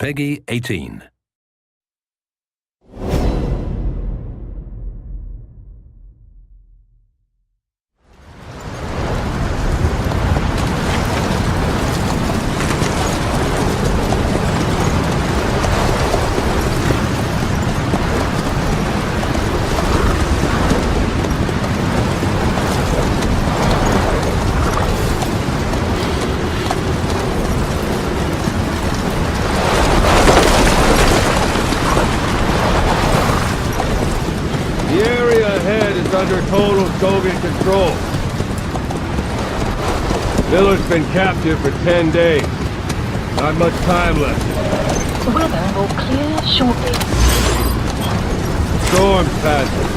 Peggy 18. Under total Soviet control. Miller's been captive for 10 days. Not much time left. The weather will clear shortly. The storm's passing.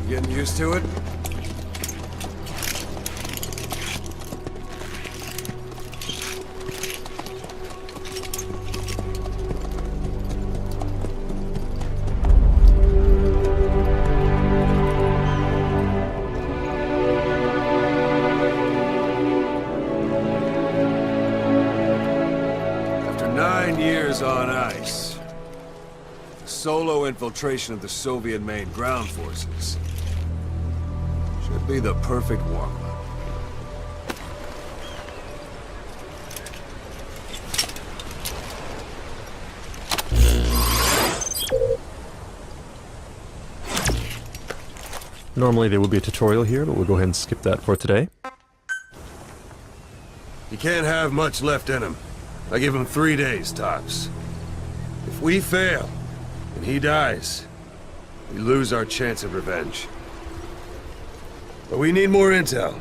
Getting used to it? After 9 years on ice, the solo infiltration of the Soviet main ground forces should be the perfect warm-up. Normally there would be a tutorial here, but we'll go ahead and skip that for today. He can't have much left in him. I give him 3 days, tops. If we fail, and he dies, we lose our chance of revenge. But we need more intel.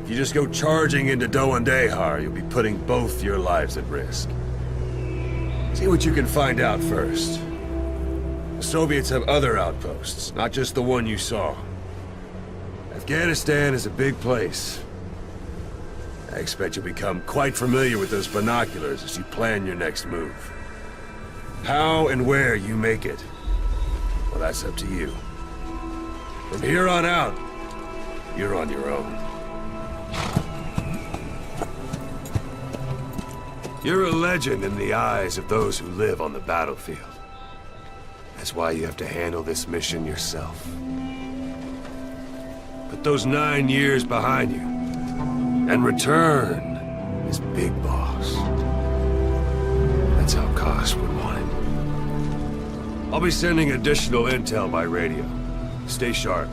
If you just go charging into Dehar, you'll be putting both your lives at risk. See what you can find out first. The Soviets have other outposts, not just the one you saw. Afghanistan is a big place. I expect you'll become quite familiar with those binoculars as you plan your next move. How and where you make it, well, that's up to you. From here on out, you're on your own. You're a legend in the eyes of those who live on the battlefield. That's why you have to handle this mission yourself. Put those 9 years behind you, and return as Big Boss. That's how Koss would want it. I'll be sending additional intel by radio. Stay sharp.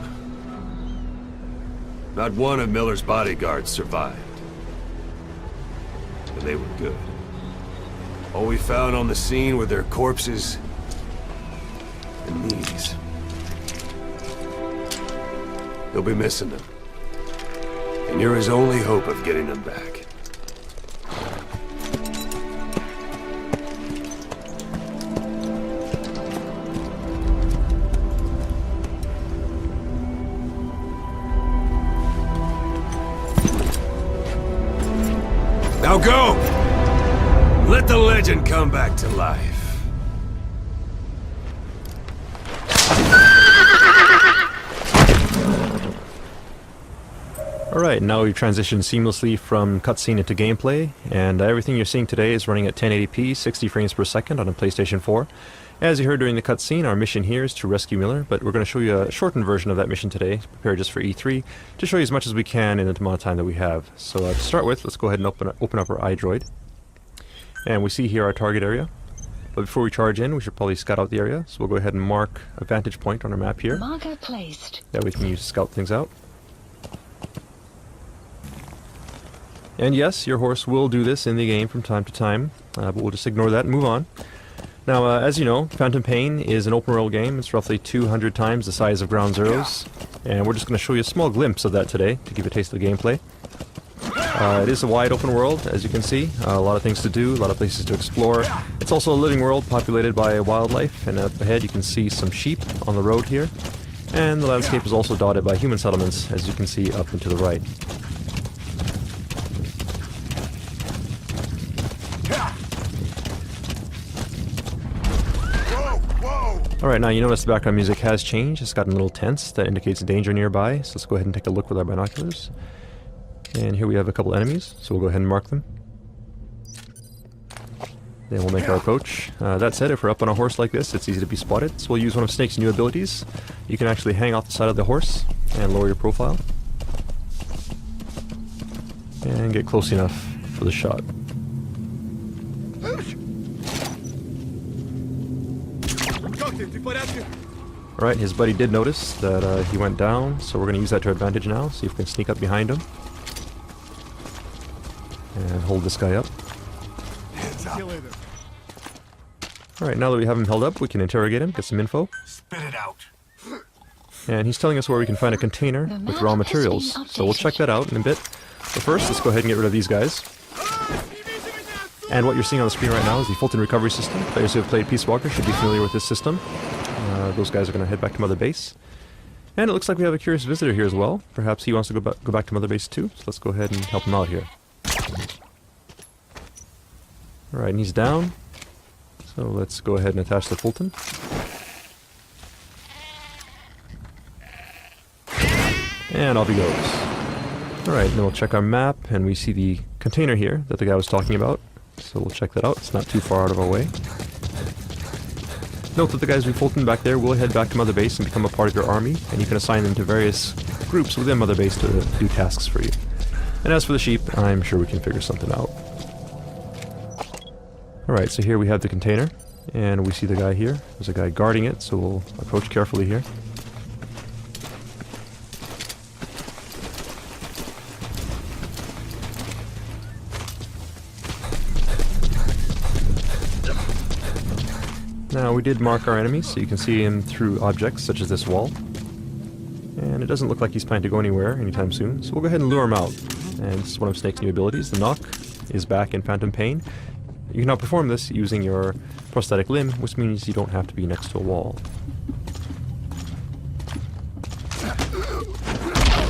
Not one of Miller's bodyguards survived. And they were good. All we found on the scene were their corpses and knees. You'll be missing them. And you're his only hope of getting them back. Now go! Let the legend come back to life. Alright, now we've transitioned seamlessly from cutscene into gameplay, and everything you're seeing today is running at 1080p, 60 frames per second on a PlayStation 4. As you heard during the cutscene, our mission here is to rescue Miller, but we're going to show you a shortened version of that mission today, prepared just for E3, to show you as much as we can in the amount of time that we have. So to start with, let's go ahead and open up our iDroid. And we see here our target area. But before we charge in, we should probably scout out the area, so we'll go ahead and mark a vantage point on our map here. Marker placed. That we can use to scout things out. And yes, your horse will do this in the game from time to time, but we'll just ignore that and move on. Now, as you know, Phantom Pain is an open world game. It's roughly 200 times the size of Ground Zeroes, and we're just going to show you a small glimpse of that today to give you a taste of the gameplay. It is a wide open world, as you can see. A lot of things to do, a lot of places to explore. It's also a living world populated by wildlife, and up ahead you can see some sheep on the road here. And the landscape is also dotted by human settlements, as you can see up and to the right. Alright, now you notice the background music has changed. It's gotten a little tense. That indicates danger nearby. So let's go ahead and take a look with our binoculars. And here we have a couple enemies, so we'll go ahead and mark them. Then we'll make our approach. That said, if we're up on a horse like this, it's easy to be spotted. So we'll use one of Snake's new abilities. You can actually hang off the side of the horse and lower your profile. And get close enough for the shot. Alright, his buddy did notice that he went down, so we're going to use that to our advantage now. See if we can sneak up behind him. And hold this guy up. Alright, now that we have him held up, we can interrogate him, get some info. Spit it out. And he's telling us where we can find a container with raw materials, so we'll check that out in a bit. But first, let's go ahead and get rid of these guys. And what you're seeing on the screen right now is the Fulton recovery system. Players who have played Peace Walker should be familiar with this system. Those guys are going to head back to Mother Base. And it looks like we have a curious visitor here as well. Perhaps he wants to go back to Mother Base too, so let's go ahead and help him out here. Alright, and he's down. So let's go ahead and attach the Fulton. And off he goes. Alright, then we'll check our map, and we see the container here that the guy was talking about. So we'll check that out. It's not too far out of our way. Note that the guys we Fulton back there will head back to Mother Base and become a part of your army, and you can assign them to various groups within Mother Base to do tasks for you. And as for the sheep, I'm sure we can figure something out. Alright, so here we have the container, and we see the guy here. There's a guy guarding it, so we'll approach carefully here. Now, we did mark our enemies, so you can see him through objects such as this wall. And it doesn't look like he's planning to go anywhere anytime soon, so we'll go ahead and lure him out. And this is one of Snake's new abilities. The knock is back in Phantom Pain. You can now perform this using your prosthetic limb, which means you don't have to be next to a wall.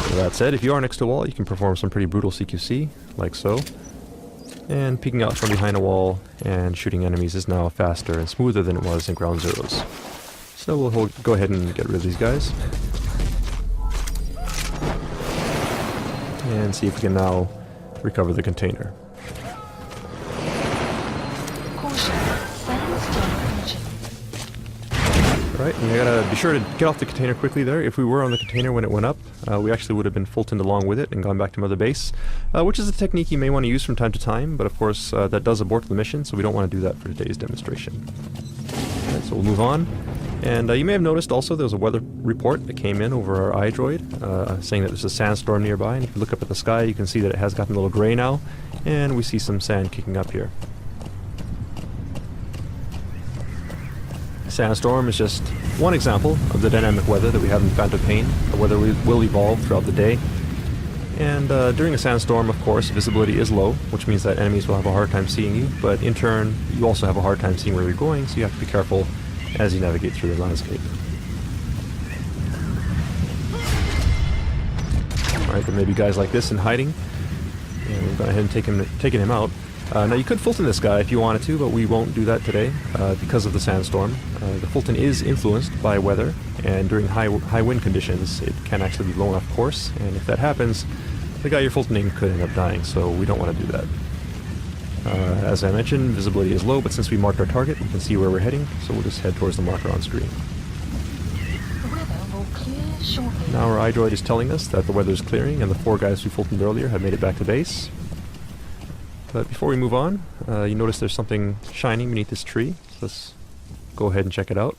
So that said, if you are next to a wall, you can perform some pretty brutal CQC, like so. And peeking out from behind a wall and shooting enemies is now faster and smoother than it was in Ground Zeroes. So we'll go ahead and get rid of these guys. And see if we can now recover the container. Alright, and you gotta be sure to get off the container quickly there. If we were on the container when it went up, we actually would have been Fultoned along with it and gone back to Mother Base, which is a technique you may want to use from time to time, but of course that does abort the mission, so we don't want to do that for today's demonstration. Alright, so we'll move on. And you may have noticed also there was a weather report that came in over our iDroid, saying that there's a sandstorm nearby, and if you look up at the sky you can see that it has gotten a little gray now, and we see some sand kicking up here. Sandstorm is just one example of the dynamic weather that we have in Phantom Pain. The weather will evolve throughout the day. And during a sandstorm, of course, visibility is low, which means that enemies will have a hard time seeing you, but in turn, you also have a hard time seeing where you're going, so you have to be careful as you navigate through the landscape. Alright, there may be guys like this in hiding, and we've gone ahead and taken him out. Now you could Fulton this guy if you wanted to, but we won't do that today because of the sandstorm. The Fulton is influenced by weather, and during high wind conditions it can actually be blown off course, and if that happens, the guy you're Fultoning could end up dying, so we don't want to do that. As I mentioned, visibility is low, but since we marked our target, we can see where we're heading, so we'll just head towards the marker on screen. The weather will clear shortly. Now our iDroid is telling us that the weather is clearing, and the 4 guys we Fultoned earlier have made it back to base. But before we move on, you notice there's something shining beneath this tree. So let's go ahead and check it out.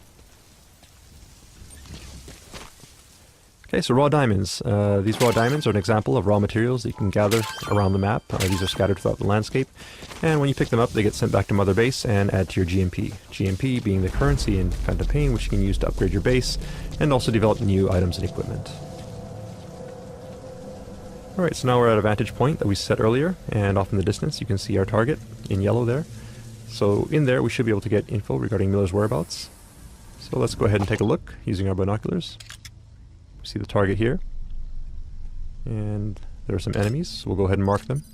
Okay, so raw diamonds. These raw diamonds are an example of raw materials that you can gather around the map. These are scattered throughout the landscape. And when you pick them up, they get sent back to Mother Base and add to your GMP. GMP being the currency in Phantom Pain, which you can use to upgrade your base and also develop new items and equipment. Alright, so now we're at a vantage point that we set earlier, and off in the distance you can see our target in yellow there. So in there we should be able to get info regarding Miller's whereabouts. So let's go ahead and take a look using our binoculars. We see the target here, and there are some enemies, so we'll go ahead and mark them.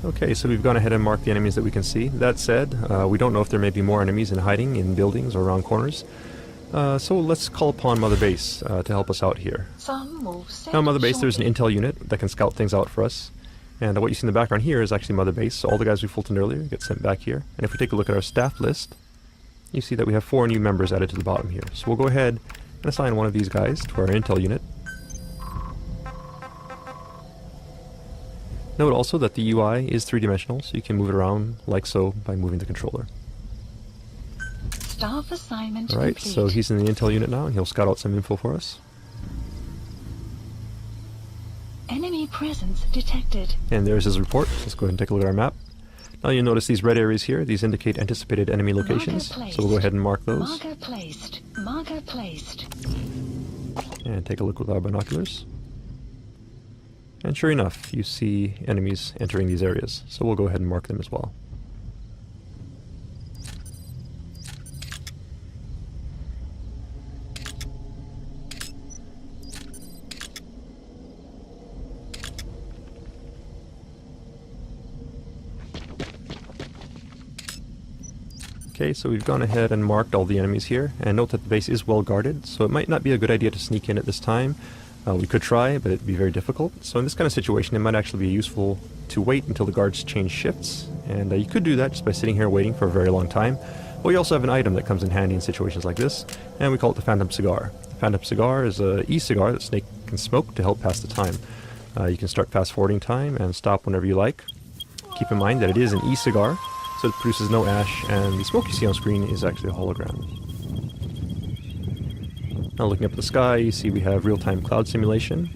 Okay, so we've gone ahead and marked the enemies that we can see. That said, we don't know if there may be more enemies in hiding in buildings or around corners. So let's call upon Mother Base to help us out here. Now Mother Base, there's an intel unit that can scout things out for us. And what you see in the background here is actually Mother Base, so all the guys we fultoned earlier get sent back here. And if we take a look at our staff list, you see that we have 4 new members added to the bottom here. So we'll go ahead and assign one of these guys to our intel unit. Note also that the UI is 3-dimensional, so you can move it around like so by moving the controller. Staff assignment Alright, complete. so he's in the intel unit now, and he'll scout out some info for us. Enemy presence detected. And there's his report. Let's go ahead and take a look at our map. Now you'll notice these red areas here, these indicate anticipated enemy locations, so we'll go ahead and mark those. Marker placed. Marker placed. And take a look with our binoculars. And sure enough, you see enemies entering these areas, so we'll go ahead and mark them as well. Okay, so we've gone ahead and marked all the enemies here, and note that the base is well guarded, so it might not be a good idea to sneak in at this time. We could try, but it'd be very difficult. So in this kind of situation, it might actually be useful to wait until the guards change shifts, and you could do that just by sitting here waiting for a very long time. But we also have an item that comes in handy in situations like this, and we call it the Phantom Cigar. The Phantom Cigar is an e-cigar that Snake can smoke to help pass the time. You can start fast-forwarding time and stop whenever you like. Keep in mind that it is an e-cigar, so it produces no ash, and the smoke you see on screen is actually a hologram. Now looking up at the sky, you see we have real-time cloud simulation,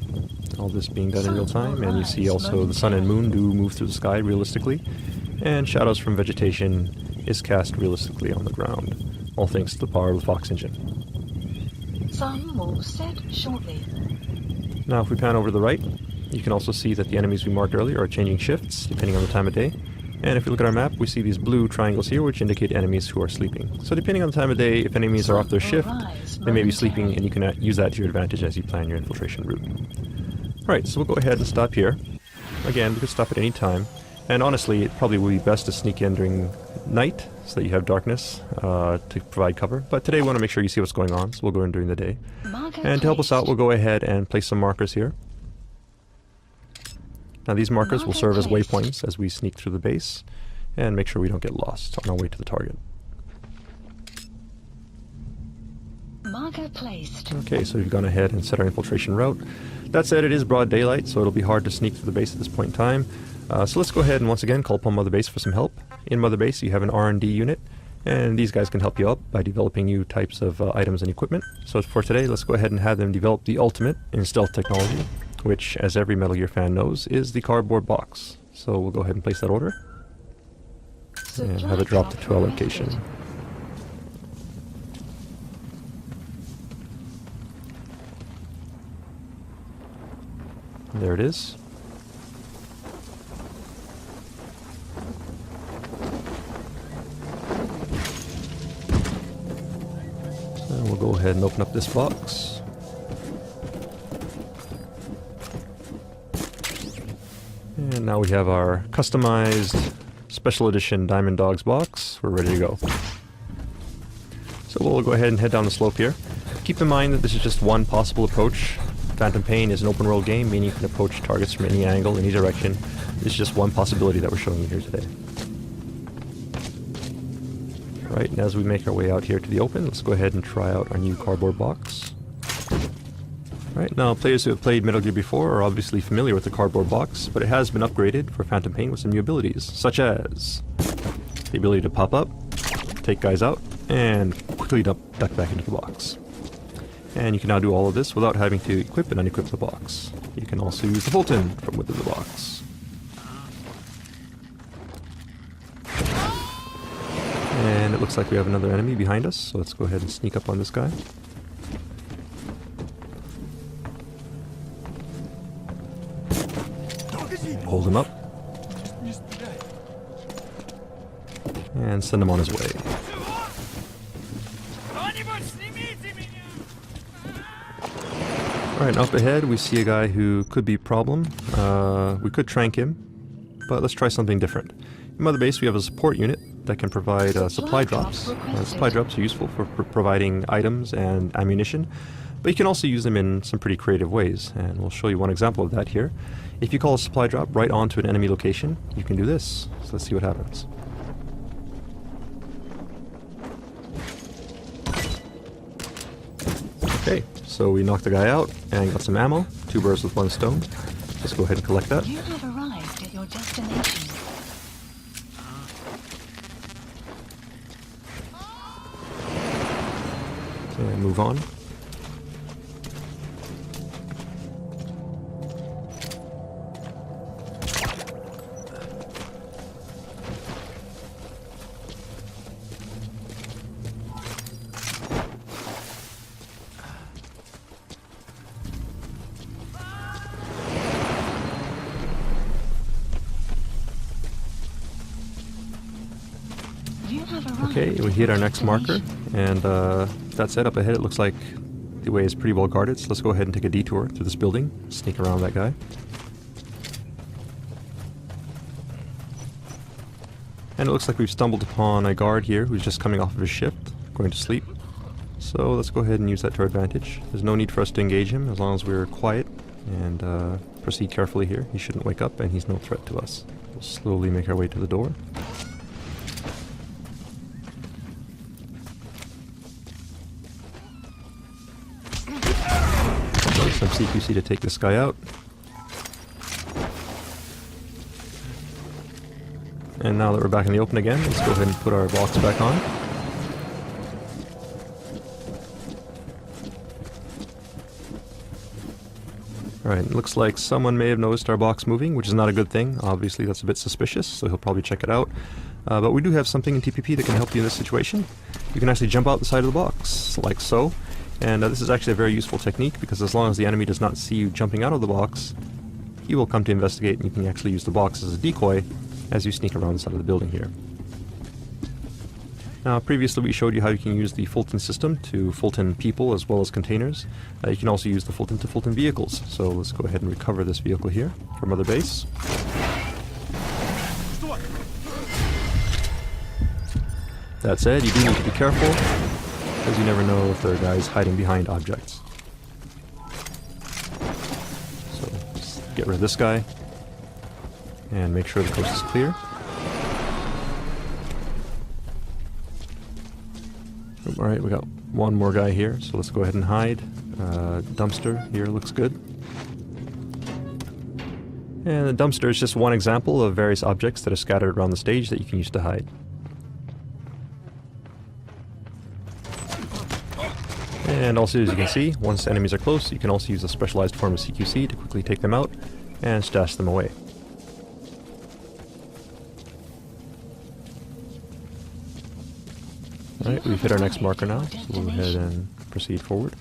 all this being done in real time, and you see also the sun and moon do move through the sky realistically, and shadows from vegetation is cast realistically on the ground, all thanks to the power of the Fox engine. Sun will set shortly. Now if we pan over to the right, you can also see that the enemies we marked earlier are changing shifts depending on the time of day. And if we look at our map, we see these blue triangles here, which indicate enemies who are sleeping. So depending on the time of day, if enemies are off their shift, they may be sleeping, and you can use that to your advantage as you plan your infiltration route. Alright, so we'll go ahead and stop here. Again, we could stop at any time. And honestly, it probably would be best to sneak in during night, so that you have darkness to provide cover. But today we want to make sure you see what's going on, so we'll go in during the day. And to help us out, we'll go ahead and place some markers here. Now these markers will serve as waypoints as we sneak through the base and make sure we don't get lost on our way to the target. Marker placed. Okay, so we've gone ahead and set our infiltration route. That said, it is broad daylight, so it'll be hard to sneak through the base at this point in time. So let's go ahead and once again call upon Mother Base for some help. In Mother Base you have an R&D unit, and these guys can help you out by developing new types of items and equipment. So for today, let's go ahead and have them develop the ultimate in stealth technology, which, as every Metal Gear fan knows, is the cardboard box. So we'll go ahead and place that order, and have it dropped to our location. And there it is. And we'll go ahead and open up this box. And now we have our customized special edition Diamond Dogs box. We're ready to go. So we'll go ahead and head down the slope here. Keep in mind that this is just one possible approach. Phantom Pain is an open world game, meaning you can approach targets from any angle, any direction. This is just one possibility that we're showing you here today. Right, and as we make our way out here to the open, let's go ahead and try out our new cardboard box. Right, now players who have played Metal Gear before are obviously familiar with the cardboard box, but it has been upgraded for Phantom Pain with some new abilities, such as the ability to pop up, take guys out, and quickly duck back into the box. And you can now do all of this without having to equip and unequip the box. You can also use the Fulton from within the box. And it looks like we have another enemy behind us, so let's go ahead and sneak up on this guy. Hold him up. And send him on his way. Alright, up ahead we see a guy who could be a problem. We could trank him, but let's try something different. In Mother Base we have a support unit that can provide supply drops. Supply drops are useful for providing items and ammunition, but you can also use them in some pretty creative ways, and we'll show you one example of that here. If you call a supply drop right onto an enemy location, you can do this. So let's see what happens. Okay, so we knocked the guy out and got some ammo. 2 birds with 1 stone. Let's go ahead and collect that. You have arrived at your destination. And move on. You have arrived. Okay, we hit our next marker, and that said, up ahead it looks like the way is pretty well guarded, so let's go ahead and take a detour through this building, sneak around that guy. And it looks like we've stumbled upon a guard here who's just coming off of his shift, going to sleep. So let's go ahead and use that to our advantage. There's no need for us to engage him as long as we're quiet and proceed carefully here. He shouldn't wake up and he's no threat to us. We'll slowly make our way to the door. Some CQC to take this guy out. And now that we're back in the open again, let's go ahead and put our box back on. Alright, it looks like someone may have noticed our box moving, which is not a good thing. Obviously that's a bit suspicious, so he'll probably check it out. But we do have something in TPP that can help you in this situation. You can actually jump out the side of the box, like so. And this is actually a very useful technique, because as long as the enemy does not see you jumping out of the box, he will come to investigate, and you can actually use the box as a decoy as you sneak around the side of the building here. Now, previously we showed you how you can use the Fulton system to Fulton people as well as containers. You can also use the Fulton to Fulton vehicles. So let's go ahead and recover this vehicle here from Mother Base. That said, you do need to be careful, because you never know if there are guys hiding behind objects. So, just get rid of this guy, and make sure the coast is clear. Alright, we got one more guy here, so let's go ahead and hide. Dumpster here looks good. And the dumpster is just one example of various objects that are scattered around the stage that you can use to hide. And also, as you can see, once enemies are close, you can also use a specialized form of CQC to quickly take them out and stash them away. Alright, we've hit our next marker now, so we'll go ahead and proceed forward.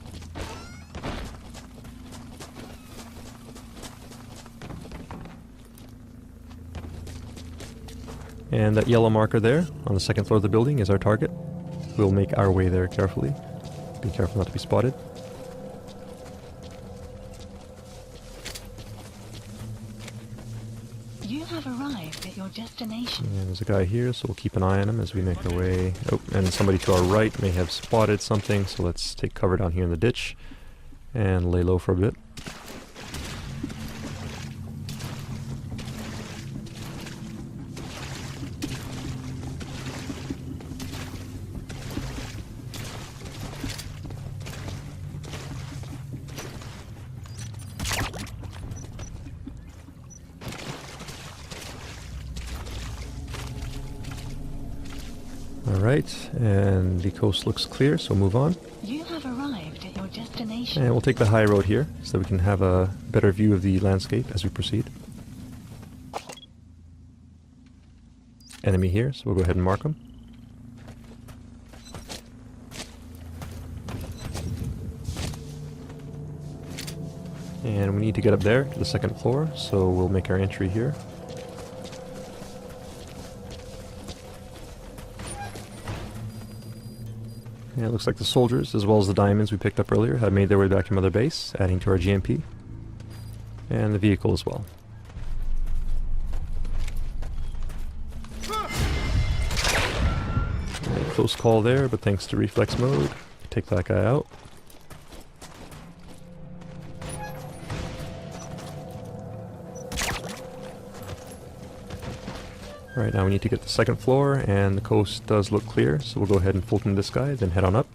And that yellow marker there, on the second floor of the building, is our target. We'll make our way there carefully. Be careful not to be spotted. You have arrived at your destination. And there's a guy here, so we'll keep an eye on him as we make our way. Oh, and somebody to our right may have spotted something, so let's take cover down here in the ditch and lay low for a bit. Alright, and the coast looks clear, so move on. You have arrived at your destination. information. And we'll take the high road here so we can have a better view of the landscape as we proceed. Enemy here, so we'll go ahead and mark them. And we need to get up there to the second floor, so we'll make our entry here. And it looks like the soldiers, as well as the diamonds we picked up earlier, have made their way back to Mother Base, adding to our GMP. And the vehicle as well. And close call there, but thanks to reflex mode, take that guy out. Right, now we need to get to the second floor, and the coast does look clear, so we'll go ahead and Fulton this guy, then head on up.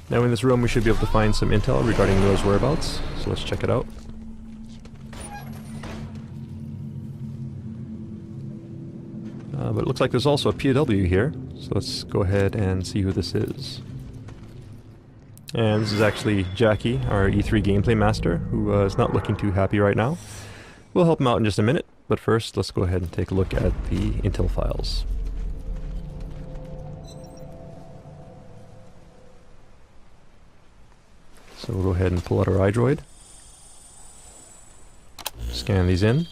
Now in this room we should be able to find some intel regarding Miller's whereabouts, so let's check it out. But it looks like there's also a POW here, so let's go ahead and see who this is. And this is actually Jackie, our E3 gameplay master, who is not looking too happy right now. We'll help him out in just a minute, but first let's go ahead and take a look at the intel files. So we'll go ahead and pull out our iDroid, scan these in,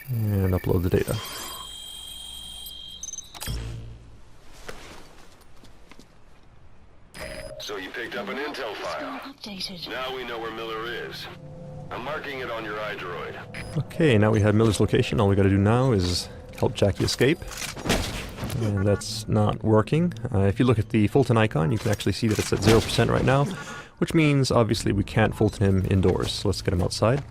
and upload the data. So you picked up an intel file. Updated. Now we know where Miller is. I'm marking it on your iDroid. Okay, now we have Miller's location. All we gotta do now is help Jackie escape. And that's not working. If you look at the Fulton icon, you can actually see that it's at 0% right now, which means obviously we can't Fulton him indoors. So let's get him outside.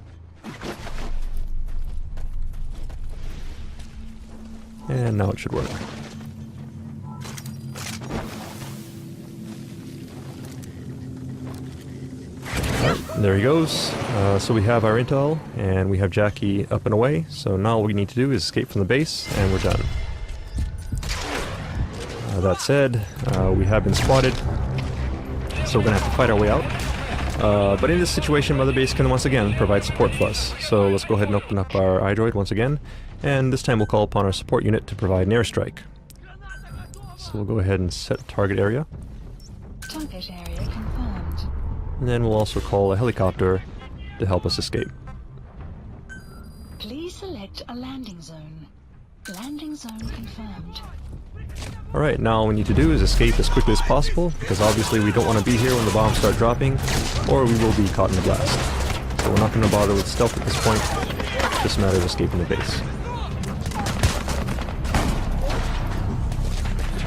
And now it should work. There he goes. So we have our intel, and we have Jackie up and away. So now all we need to do is escape from the base, and we're done. That said, we have been spotted, so we're going to have to fight our way out. But in this situation, Mother Base can once again provide support for us. So let's go ahead and open up our iDroid once again, and this time we'll call upon our support unit to provide an airstrike. So we'll go ahead and set target area. Target area confirmed. And then we'll also call a helicopter to help us escape. Please select a landing zone. Landing zone confirmed. Alright, now all we need to do is escape as quickly as possible, because obviously we don't want to be here when the bombs start dropping, or we will be caught in the blast. So we're not going to bother with stealth at this point, just a matter of escaping the base.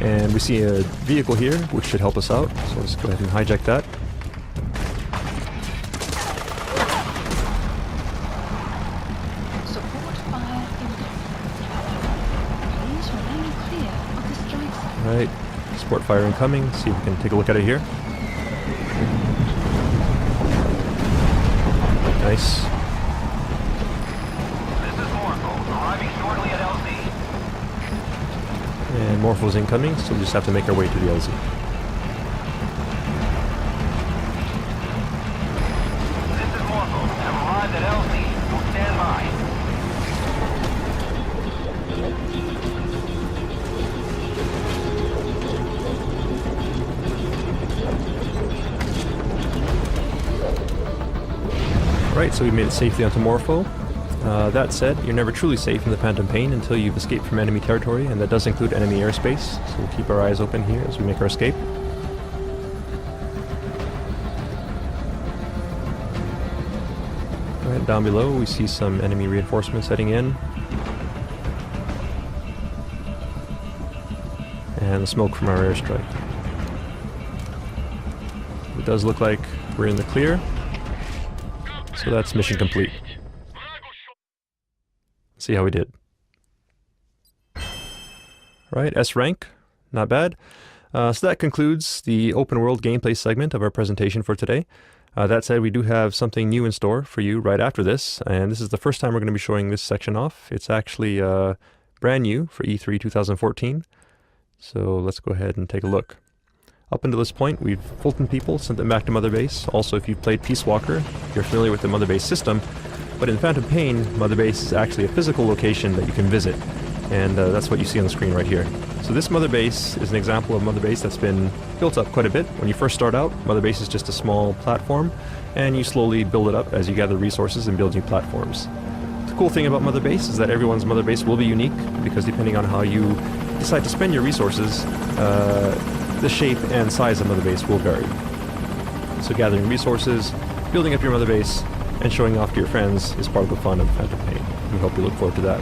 And we see a vehicle here, which should help us out, so let's go ahead and hijack that. Support fire incoming. Please remain clear of the strike zone. Alright, support fire incoming, see if we can take a look at it here. Nice. This is Morpho, arriving shortly at LZ. And Morpho's incoming, so we just have to make our way to the LZ. This is Morpho, have arrived at LZ. Will stand by. Right, so we made it safely onto Morpho. That said, you're never truly safe in the Phantom Pain until you've escaped from enemy territory, and that does include enemy airspace, so we'll keep our eyes open here as we make our escape. Right, down below we see some enemy reinforcements heading in. And the smoke from our airstrike. It does look like we're in the clear. So that's mission complete. See how we did. Right, S rank, not bad. So that concludes the open world gameplay segment of our presentation for today. That said, we do have something new in store for you right after this, and this is the first time we're going to be showing this section off. It's actually brand new for E3 2014. So let's go ahead and take a look. Up until this point, we've Fulton people, sent them back to Mother Base. Also, if you've played Peace Walker, you're familiar with the Mother Base system. But in Phantom Pain, Mother Base is actually a physical location that you can visit. And that's what you see on the screen right here. So this Mother Base is an example of Mother Base that's been built up quite a bit. When you first start out, Mother Base is just a small platform, and you slowly build it up as you gather resources and build new platforms. The cool thing about Mother Base is that everyone's Mother Base will be unique, because depending on how you decide to spend your resources, the shape and size of Mother Base will vary. So gathering resources, building up your Mother Base, and showing off to your friends is part of the fun of Phantom Pain. We hope you look forward to that.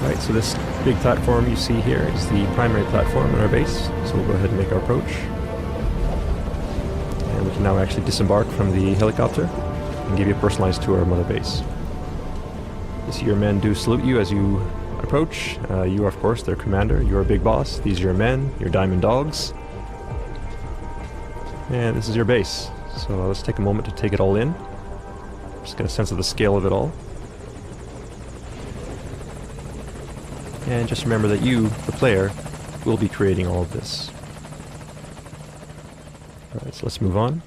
Alright, so this big platform you see here is the primary platform in our base, so we'll go ahead and make our approach. And we can now actually disembark from the helicopter and give you a personalized tour of Mother Base. You see your men do salute you as you approach. You are, of course, their commander. You're a big boss. These are your men, your diamond dogs. And this is your base. So let's take a moment to take it all in. Just get a sense of the scale of it all. And just remember that you, the player, will be creating all of this. Alright, so let's move on.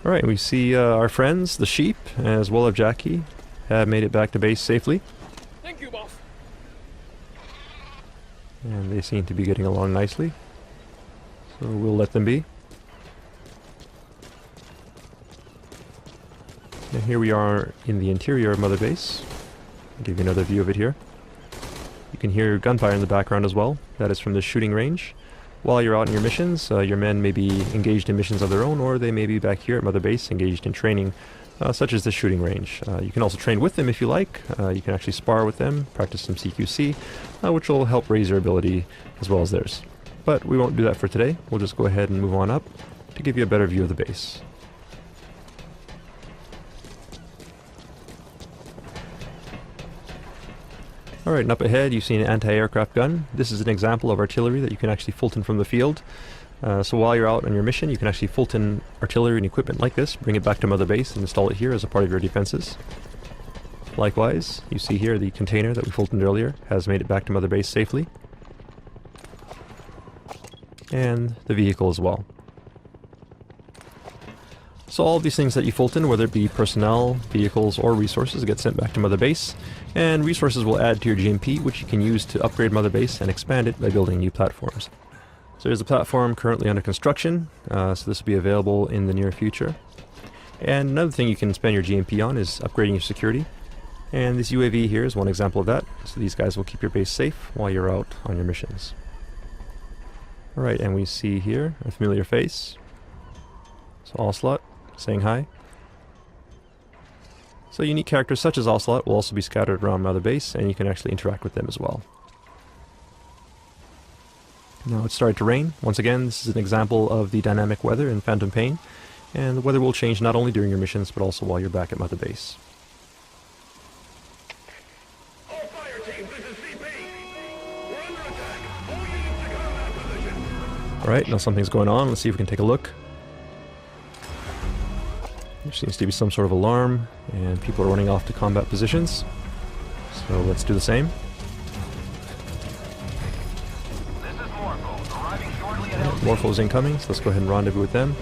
Alright, we see our friends, the sheep, as well as Jackie, have made it back to base safely. Thank you, boss. And they seem to be getting along nicely. So we'll let them be. And here we are in the interior of Mother Base. I'll give you another view of it here. You can hear gunfire in the background as well. That is from the shooting range. While you're out in your missions, your men may be engaged in missions of their own, or they may be back here at Mother Base engaged in training, such as the shooting range. You can also train with them if you like. You can actually spar with them, practice some CQC, which will help raise your ability as well as theirs. But we won't do that for today. We'll just go ahead and move on up to give you a better view of the base. Alright, and up ahead you see an anti-aircraft gun. This is an example of artillery that you can actually Fulton from the field. So while you're out on your mission, you can actually Fulton artillery and equipment like this, bring it back to Mother Base and install it here as a part of your defenses. Likewise, you see here the container that we Fultoned earlier has made it back to Mother Base safely. And the vehicle as well. So all of these things that you Fulton, whether it be personnel, vehicles, or resources, get sent back to Mother Base, and resources will add to your GMP, which you can use to upgrade Mother Base and expand it by building new platforms. So here's a platform currently under construction, so this will be available in the near future. And another thing you can spend your GMP on is upgrading your security. And this UAV here is one example of that, so these guys will keep your base safe while you're out on your missions. Alright, and we see here a familiar face. So Ocelot, saying hi. So unique characters such as Ocelot will also be scattered around Mother Base, and you can actually interact with them as well. Now it's started to rain. Once again, this is an example of the dynamic weather in Phantom Pain, and the weather will change not only during your missions, but also while you're back at Mother Base. All fire teams, this is CP. We're under attack. All units to combat position. Alright, now something's going on. Let's see if we can take a look. There seems to be some sort of alarm, and people are running off to combat positions. So let's do the same. This is Morpho, arriving shortly at LZ. Morpho's incoming, so let's go ahead and rendezvous with them.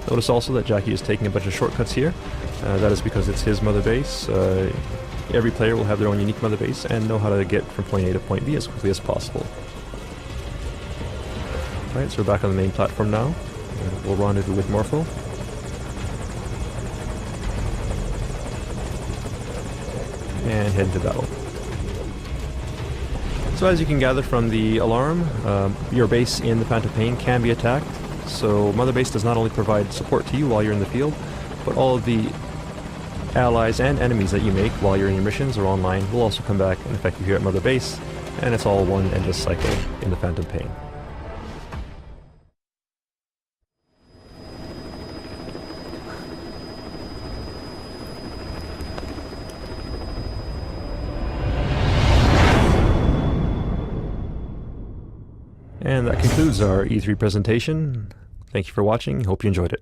Notice also that Jackie is taking a bunch of shortcuts here. That is because it's his Mother Base. Every player will have their own unique Mother Base and know how to get from point A to point B as quickly as possible. Alright, so we're back on the main platform now. We'll rendezvous with Morpho. And head into battle. So as you can gather from the alarm, your base in the Phantom Pain can be attacked. So Mother Base does not only provide support to you while you're in the field, but all of the allies and enemies that you make while you're in your missions or online will also come back and affect you here at Mother Base, and it's all one endless cycle in the Phantom Pain. And that concludes our E3 presentation. Thank you for watching. Hope you enjoyed it.